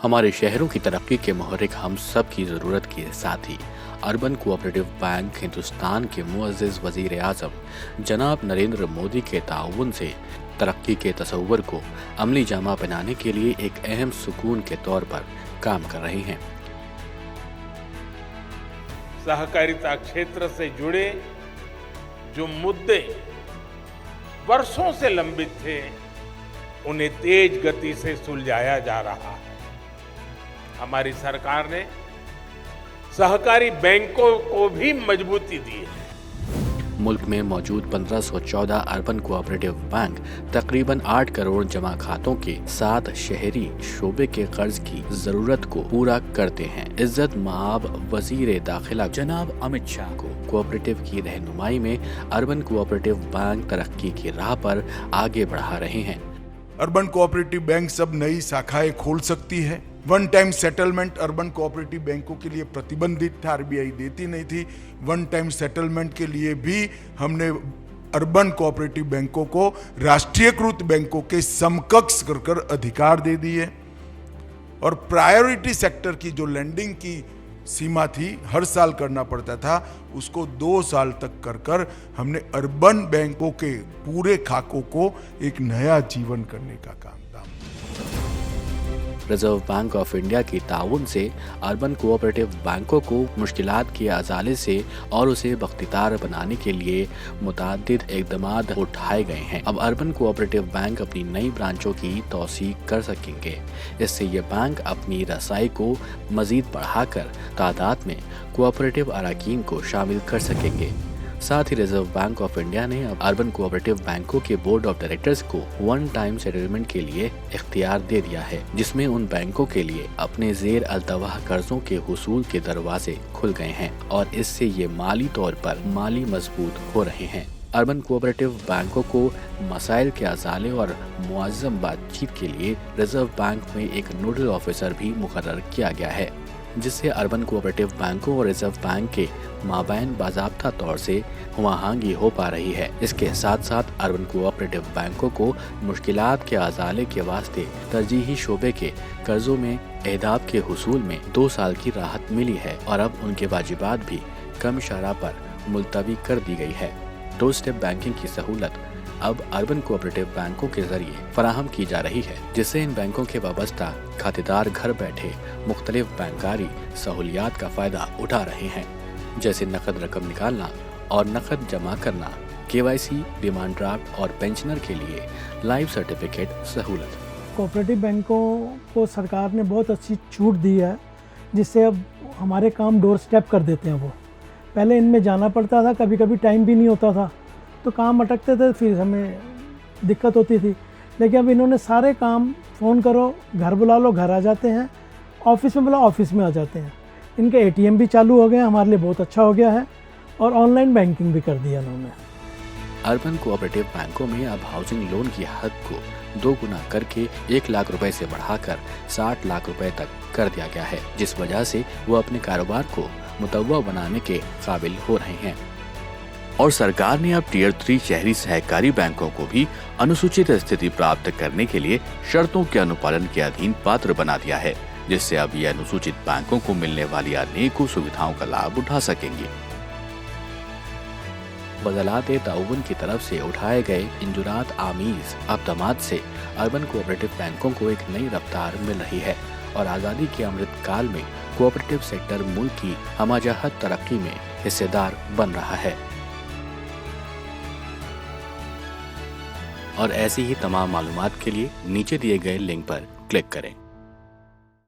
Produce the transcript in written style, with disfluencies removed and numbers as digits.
हमारे शहरों की तरक्की के मुहर्रिक हम सब की ज़रूरत के साथ ही अर्बन कोऑपरेटिव बैंक हिंदुस्तान के मुअज़्ज़िज़ वज़ीर आज़म जनाब नरेंद्र मोदी के ताउन से तरक्की के तसव्वुर को अमली जामा पहनाने के लिए एक अहम सुकून के तौर पर काम कर रहे हैं। सहकारिता क्षेत्र से जुड़े जो मुद्दे वर्षों से लंबित थे, उन्हें तेज गति से सुलझाया जा रहा है। हमारी सरकार ने सहकारी बैंकों को भी मजबूती दी है। मुल्क में मौजूद 1514 अर्बन कोऑपरेटिव बैंक तकरीबन 8 करोड़ जमा खातों के साथ शहरी शोबे के कर्ज की जरूरत को पूरा करते हैं। इज्जत माब वजीर दाखिला जनाब अमित शाह को कोऑपरेटिव की रहनुमाई में अर्बन कोऑपरेटिव बैंक तरक्की की राह पर आगे बढ़ा रहे हैं। अर्बन कोऑपरेटिव बैंक सब नई शाखाएं खोल सकती है। One time settlement urban cooperative बैंकों के लिए प्रतिबंधित था, आरबीआई देती नहीं थी। वन टाइम सेटलमेंट के लिए भी हमने अर्बन कोऑपरेटिव बैंकों को राष्ट्रीयकृत बैंकों के समकक्ष कर अधिकार दे दिए। और प्रायोरिटी सेक्टर की जो लैंडिंग की सीमा थी, हर साल करना पड़ता था, उसको 2 साल तक कर हमने अर्बन बैंकों के पूरे खाकों को एक नया जीवन करने का काम। रिजर्व बैंक ऑफ इंडिया की ताउन से अर्बन कोऑपरेटिव बैंकों को मुश्किलात के अजाले से और उसे बख्तियार बनाने के लिए मुताद्दिद इक़दामात उठाए गए हैं। अब अर्बन कोऑपरेटिव बैंक अपनी नई ब्रांचों की तौसीक कर सकेंगे। इससे ये बैंक अपनी रसाई को मजीद बढ़ाकर तादाद में कोऑपरेटिव अराकीन को शामिल कर सकेंगे। साथ ही रिजर्व बैंक ऑफ इंडिया ने अब अर्बन कोऑपरेटिव बैंकों के बोर्ड ऑफ डायरेक्टर्स को वन टाइम सेटलमेंट के लिए इख्तियार दे दिया है, जिसमें उन बैंकों के लिए अपने जेर अल्तवाह कर्जों के हुसूल के दरवाजे खुल गए हैं और इससे ये माली तौर पर माली मजबूत हो रहे हैं। अर्बन कोऑपरेटिव बैंकों को मसाइल के अजाले और मुअज़्ज़म बातचीत के लिए रिजर्व बैंक में एक नोडल ऑफिसर भी मुकर्रर किया गया है, जिससे अर्बन कोऑपरेटिव बैंकों और रिजर्व बैंक के माबैन बाज़ाब्ता तौर से हुआहांगी हो पा रही है। इसके साथ साथ अर्बन कोऑपरेटिव बैंकों को मुश्किलात के अजाले के वास्ते तरजीही शोबे के कर्जों में एहदाब के हुसूल में 2 साल की राहत मिली है और अब उनके वाजिबात भी कम शरह पर मुलतवी कर दी गई है। 2 स्टेप बैंकिंग की सहूलत अब अर्बन कोऑपरेटिव बैंकों के जरिए फराहम की जा रही है, जिससे इन बैंकों के वाबस्ता खातेदार घर बैठे मुख्तलिफ बैंकारी सहूलियात का फायदा उठा रहे हैं, जैसे नकद रकम निकालना और नकद जमा करना, केवाईसी, डिमांड ड्राफ्ट और पेंशनर के लिए लाइफ सर्टिफिकेट सहूलत। कोऑपरेटिव बैंकों को सरकार ने बहुत अच्छी छूट दी है, जिससे अब हमारे काम डोर स्टेप कर देते हैं। वो पहले इनमें जाना पड़ता था, कभी कभी टाइम भी नहीं होता था तो काम अटकते थे, फिर हमें दिक्कत होती थी। लेकिन अब इन्होंने सारे काम फ़ोन करो, घर बुला लो, घर आ जाते हैं, ऑफिस में बुला ऑफिस में आ जाते हैं। इनके एटीएम भी चालू हो गए, हमारे लिए बहुत अच्छा हो गया है और ऑनलाइन बैंकिंग भी कर दिया इन्होंने। अर्बन कोऑपरेटिव बैंकों में अब हाउसिंग लोन की हद को 2 गुना करके 1 लाख रुपए से बढ़ाकर 60 लाख रुपए तक कर दिया गया है, जिस वजह से वो अपने कारोबार को मुतव्वा बनाने के काबिल हो रहे हैं। और सरकार ने अब टियर 3 शहरी सहकारी बैंकों को भी अनुसूचित स्थिति प्राप्त करने के लिए शर्तों के अनुपालन के अधीन पात्र बना दिया है, जिससे अब ये अनुसूचित बैंकों को मिलने वाली अनेकों सुविधाओं का लाभ उठा सकेंगे। बदलाते ताउन की तरफ से उठाए गए इंजुरात आमीज अक़दामात से अर्बन कोऑपरेटिव बैंकों को एक नई रफ्तार मिल रही है और आज़ादी के अमृत काल में कोऑपरेटिव सेक्टर मुल्क की हमाजहत तरक्की में हिस्सेदार बन रहा है। और ऐसी ही तमाम मालूमात के लिए नीचे दिए गए लिंक पर क्लिक करें।